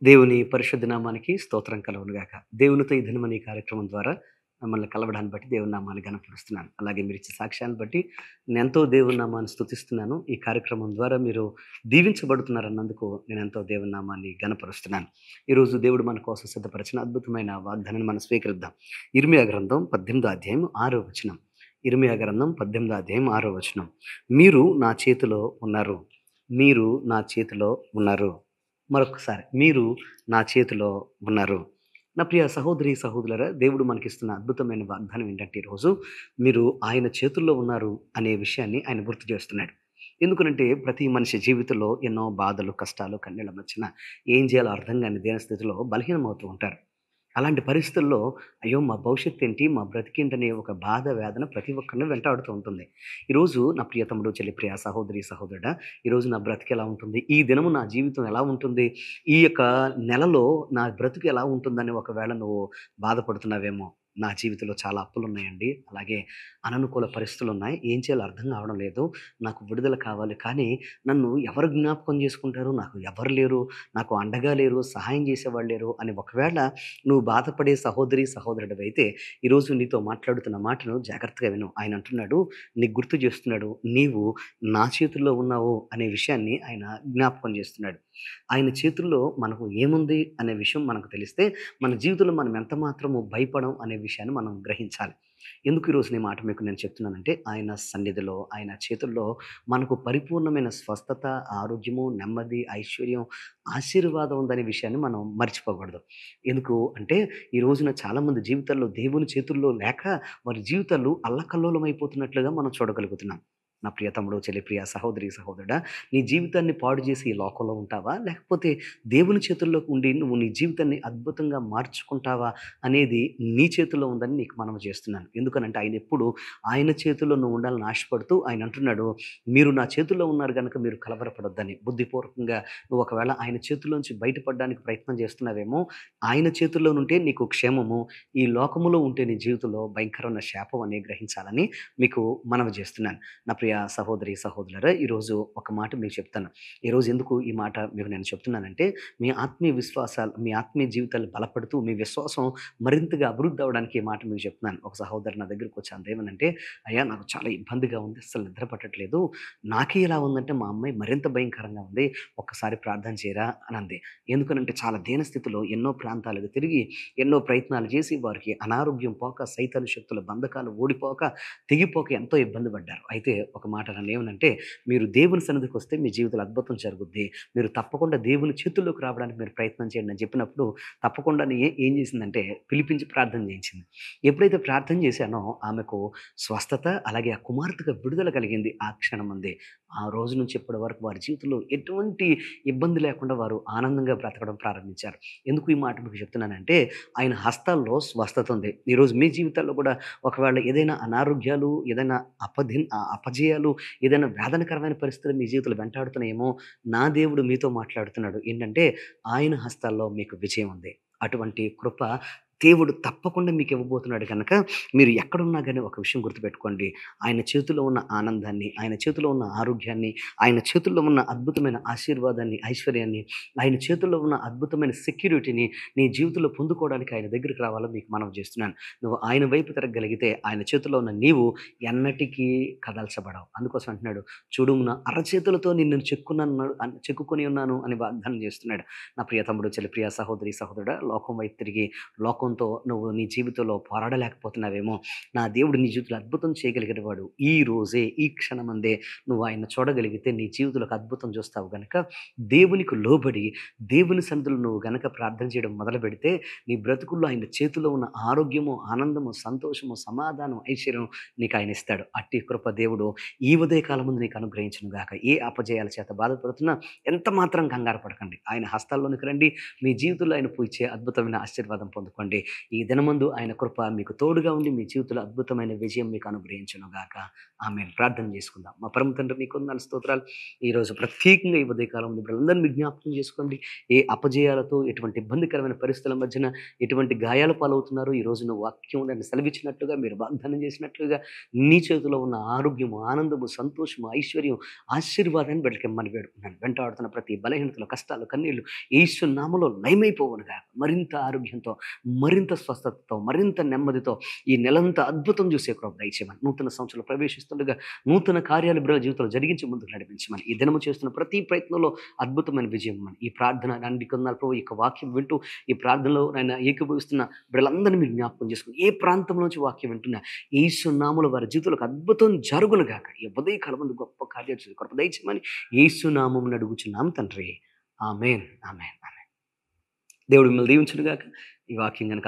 దేవుని పరిశుద్ధ నామానికి స్తోత్రం కలుగునుగాక. దేవునితో ఈ దినమని కార్యక్రమం ద్వారా మిమ్మల్ని కలవడాన్ని బట్టి దేవుని నామాన్ని ఘనపరుస్తున్నాను. అలాగే మీరిచ్చే సాక్ష్యాన్ని బట్టి నేనెంతో దేవుని నామాన్ని స్తుతిస్తున్నాను. ఈ కార్యక్రమం ద్వారా మీరు దీవించబడుతున్నారన్నందుకు నేనెంతో దేవుని నామాన్ని ఘనపరుస్తున్నాను. ఈరోజు దేవుడు మన కోసం సిద్ధపరిచిన అద్భుతమైన వాగ్దానాన్ని మనం స్వీకరిద్దాం. ఇర్మియా గ్రంథం 18వ అధ్యాయం 6వ వచనం. ఇర్మియా గ్రంథం 18వ అధ్యాయం 6వ వచనం. మీరు నా చేతిలో ఉన్నారు. మీరు నా చేతిలో ఉన్నారు. మరొకసారి మీరు నా చేతిలో ఉన్నారు. నా ప్రియ సహోదరి, సహోదరులారా, దేవుడు మనకిస్తున్న అద్భుతమైన వాగ్దానం ఏంటంటే ఈరోజు మీరు ఆయన చేతుల్లో ఉన్నారు అనే విషయాన్ని ఆయన గుర్తు చేస్తున్నాడు. ఎందుకనంటే ప్రతి మనిషి జీవితంలో ఎన్నో బాధలు, కష్టాలు, కన్నీళ్ల మధ్యన ఏం చేయాలో అర్థం కాని దీనస్థితిలో బలహీనమవుతూ ఉంటారు. అలాంటి పరిస్థితుల్లో అయ్యో! మా భవిష్యత్తేంటి? మా బ్రతికేంటనే ఒక బాధ, వేదన ప్రతి ఒక్కరిని వెంటాడుతూ ఉంటుంది. ఈరోజు నా ప్రియ తమ్ముడు, చెల్లి, ప్రియ సహోదరి, సహోదరుడా, ఈరోజు నా బ్రతుకెలా ఉంటుంది? ఈ దినము నా జీవితం ఎలా ఉంటుంది? ఈ యొక్క నెలలో నా బ్రతుకు ఎలా ఉంటుందని ఒకవేళ నువ్వు బాధపడుతున్నావేమో. నా జీవితంలో చాలా అప్పులున్నాయండి. అలాగే అననుకూల పరిస్థితులున్నాయి. ఏం చేయాలో అర్థం కావడం లేదు. నాకు విడుదల కావాలి. కానీ నన్ను ఎవరు జ్ఞాపకం చేసుకుంటారు? నాకు ఎవరు లేరు. నాకు అండగా లేరు. సహాయం చేసేవాళ్ళు లేరు అని ఒకవేళ నువ్వు బాధపడే సహోదరి, సహోదరుడివైతే ఈరోజు నీతో మాట్లాడుతున్న మాటను జాగ్రత్తగా విను. ఆయన అంటున్నాడు, నీకు గుర్తు చేస్తున్నాడు. నీవు నా చేతుల్లో ఉన్నావు అనే విషయాన్ని ఆయన జ్ఞాపకం చేస్తున్నాడు. ఆయన చేతుల్లో మనకు ఏముంది అనే విషయం మనకు తెలిస్తే మన జీవితంలో మనం ఎంత మాత్రము భయపడం అనే విషయాన్ని మనం గ్రహించాలి. ఎందుకు ఈరోజు నీ మాట మీకు నేను చెప్తున్నానంటే ఆయన సన్నిధిలో, ఆయన చేతుల్లో మనకు పరిపూర్ణమైన స్వస్థత, ఆరోగ్యము, నెమ్మది, ఐశ్వర్యం, ఆశీర్వాదం ఉందనే విషయాన్ని మనం మర్చిపోకూడదు. ఎందుకు అంటే ఈ రోజున చాలామంది జీవితాల్లో దేవుని చేతుల్లో లేక వారి జీవితాలు అల్లకల్లోలమైపోతున్నట్లుగా మనం చూడగలుగుతున్నాం. నా ప్రియ తమ్ముడు, చెల్లి, ప్రియ సహోదరి, సహోదరుడా, నీ జీవితాన్ని పాడు చేసి ఈ లోకంలో ఉంటావా? లేకపోతే దేవుని చేతుల్లో ఉండి నువ్వు నీ జీవితాన్ని అద్భుతంగా మార్చుకుంటావా అనేది నీ చేతుల్లో ఉందని నీకు మనవి చేస్తున్నాను. ఎందుకనంటే ఆయన ఎప్పుడు ఆయన చేతుల్లో నువ్వు ఉండాలని ఆశపడుతూ ఆయన అంటున్నాడు, మీరు నా చేతుల్లో ఉన్నారు గనుక మీరు కలవరపడొద్దని. బుద్ధిపూర్వకంగా నువ్వు ఒకవేళ ఆయన చేతుల్లోంచి బయటపడడానికి ప్రయత్నం చేస్తున్నావేమో, ఆయన చేతుల్లోనుంటే నీకు క్షేమము, ఈ లోకములో ఉంటే నీ జీవితంలో భయంకరమైన శాపం అని గ్రహించాలని మీకు మనవి చేస్తున్నాను. నా ప్రియ సహోదరి, సహోదరులారా, ఈరోజు ఒక మాట మీకు చెప్తాను. ఈరోజు ఎందుకు ఈ మాట మీకు నేను చెప్తున్నానంటే, మీ ఆత్మీయ విశ్వాసాలు, మీ ఆత్మీయ జీవితాలు బలపడుతూ మీ విశ్వాసం మరింతగా అభివృద్ధి అవ్వడానికి ఈ మాట మీకు చెప్తున్నాను. ఒక సహోదరు నా దగ్గరికి వచ్చి అందేమనంటే, అయ్యా నాకు చాలా ఇబ్బందిగా ఉంది. అస్సలు నిద్ర పట్టట్లేదు. నాకే ఇలా ఉందంటే మా అమ్మాయి మరింత భయంకరంగా ఉంది. ఒక్కసారి ప్రార్థన చేయరా అని అంది. ఎందుకనంటే చాలా దీనస్థితిలో ఎన్నో ప్రాంతాలకు తిరిగి, ఎన్నో ప్రయత్నాలు చేసి వారికి అనారోగ్యం పోక, సైతాను శక్తుల బంధకాలు ఓడిపోక, తెగిపోక ఎంతో ఇబ్బంది పడ్డారు. అయితే ఒక మాట నన్నేమనంటే, మీరు దేవుని సన్నిధికొస్తే మీ జీవితంలో అద్భుతం జరుగుద్ది. మీరు తప్పకుండా దేవుని చేతుల్లోకి రావడానికి మీరు ప్రయత్నం చేయండి అని చెప్పినప్పుడు, తప్పకుండా ఏం చేసిందంటే పిలిపించి ప్రార్థన చేయించింది. ఎప్పుడైతే ప్రార్థన చేశానో ఆమెకు స్వస్థత, అలాగే ఆ కుమార్తెకు విడుదల కలిగింది ఆ క్షణమందే. ఆ రోజు నుంచి ఇప్పటి వరకు వారి జీవితంలో ఎటువంటి ఇబ్బంది లేకుండా వారు ఆనందంగా బ్రతకడం ప్రారంభించారు. ఎందుకు ఈ మాట మీకు చెప్తున్నానంటే, ఆయన హస్తాల్లో స్వస్థత ఉంది. ఈరోజు మీ జీవితాల్లో కూడా ఒకవేళ ఏదైనా అనారోగ్యాలు, ఏదైనా అపజయాలు, ఏదైనా వేదనకరమైన పరిస్థితులు మీ జీవితంలో వెంటాడుతున్నాయేమో, నా దేవుడు మీతో మాట్లాడుతున్నాడు. ఏంటంటే, ఆయన హస్తాల్లో మీకు విజయం ఉంది. అటువంటి కృప దేవుడు తప్పకుండా మీకు ఇవ్వబోతున్నాడు గనక, మీరు ఎక్కడున్నా గాని ఒక విషయం గుర్తుపెట్టుకోండి. ఆయన చేతిలో ఉన్న ఆనందాన్ని, ఆయన చేతిలో ఉన్న ఆరోగ్యాన్ని, ఆయన చేతుల్లో ఉన్న అద్భుతమైన ఆశీర్వాదాన్ని, ఐశ్వర్యాన్ని, ఆయన చేతుల్లో ఉన్న అద్భుతమైన సెక్యూరిటీని నీ జీవితంలో పొందుకోవడానికి ఆయన దగ్గరికి రావాలని మీకు మనవి చేస్తున్నాను. నువ్వు ఆయన వైపు తిరగగలిగితే ఆయన చేతుల్లో ఉన్న నీవు ఎన్నటికీ కదల్చబడవు. అందుకోసం అంటున్నాడు, చూడు నా అరచేతులతో నిన్ను చెక్కుకొని ఉన్నాను అని వాగ్దానం చేస్తున్నాడు. నా ప్రియ తమ్ముడు, చెల్లి, ప్రియ సహోదరి, సహోదరుడా, లోకం వైపు తిరిగి లోకంతో నువ్వు నీ జీవితంలో పోరాడలేకపోతున్నావేమో, నా దేవుడు నీ జీవితంలో అద్భుతం చేయగలిగిన వాడు. ఈ రోజే, ఈ క్షణమందే నువ్వు ఆయన చూడగలిగితే నీ జీవితంలో ఒక అద్భుతం చూస్తావు గనక, దేవునికి లోబడి దేవుని సన్నిధిలో నువ్వు గనక ప్రార్థన చేయడం మొదలుపెడితే నీ బ్రతుకుల్లో ఆయన చేతిలో ఉన్న ఆరోగ్యము, ఆనందము, సంతోషము, సమాధానం, ఐశ్వర్యం నీకు ఆయన ఇస్తాడు. అట్టి కృప దేవుడు ఈ ఉదయ కాలం ముందు నీకు అనుగ్రహించును గాక. ఏ అపజయాల చేత బాధపడుతున్నా ఎంత మాత్రం కంగారు పడకండి. ఆయన హస్తాల్లోనికి రండి. మీ జీవితంలో ఆయన పూచే అద్భుతమైన ఆశీర్వాదం పొందుకోండి. పొందుకోండి. ఈ దినమందు ఆయన కృప మీకు తోడుగా ఉండి మీ జీవితంలో అద్భుతమైన విజయం మీకు అనుగ్రహించునుగాక. ఆమేన్. ప్రార్థన చేసుకుందాం. మా పరమ తండ్రి మీకు వందనాలు, స్తోత్రాలు. ఈరోజు ప్రత్యేకంగా ఈ ఉదయకాలంలో వీళ్ళందరినీ మీరు జ్ఞాపకం చేసుకోండి. ఏ అపజయాలతో, ఎటువంటి ఇబ్బందికరమైన పరిస్థితుల మధ్యన ఎటువంటి గాయాల పాలవుతున్నారో ఈ రోజున వాక్యం నన్ను సెలవిచ్చినట్లుగా, మీరు వాగ్దానం చేసినట్లుగా నీ చేతిలో ఉన్న ఆరోగ్యము, ఆనందము, సంతోషము, ఐశ్వర్యం, ఆశీర్వాదాన్ని బిడ్డలకిమ్మని వేడుకున్నాను. వెంటాడుతున్న ప్రతి బలహీనతలు, కష్టాలు, కన్నీళ్లు యేసు నామములో లయమైపోవునుగాక. మరింత ఆరోగ్యంతో, మరింత స్వస్థతతో, మరింత నెమ్మదితో ఈ నెలంతా అద్భుతం చూసే కృప దయచేయమని, నూతన సంవత్సరంలో ప్రవేశిస్తుండగా నూతన కార్యాలు బిడ్డల జీవితంలో జరిగించి ముందుకు నడిపించమని, ఈ దినము చేస్తున్న ప్రతి ప్రయత్నంలో అద్భుతమైన విజయం ఇమ్మని, ఈ ప్రార్థన నాటి కొందరు ప్రభు ఈ యొక్క వాక్యం వింటూ ఈ ప్రార్థనలో ఆయన ఏకీభవిస్తున్న బిడ్డలందరినీ మీరు జ్ఞాపకం చేసుకుని, ఏ ప్రాంతం నుంచి వాక్యం వింటున్నా యేసు నామములో వారి జీవితంలోకి అద్భుతం జరుగునుగాక. ఈ ఉదయకాలం ముందు గొప్ప కార్యాలు చేసి కృప దయచేయమని యేసు నామమున అడుగుచున్నాం తండ్రి. ఆమేన్. ఆమేన్. ఆమేన్. దేవుడు మిమ్మల్ని దీవించునుగాక. ఈ వాక్యం గనుక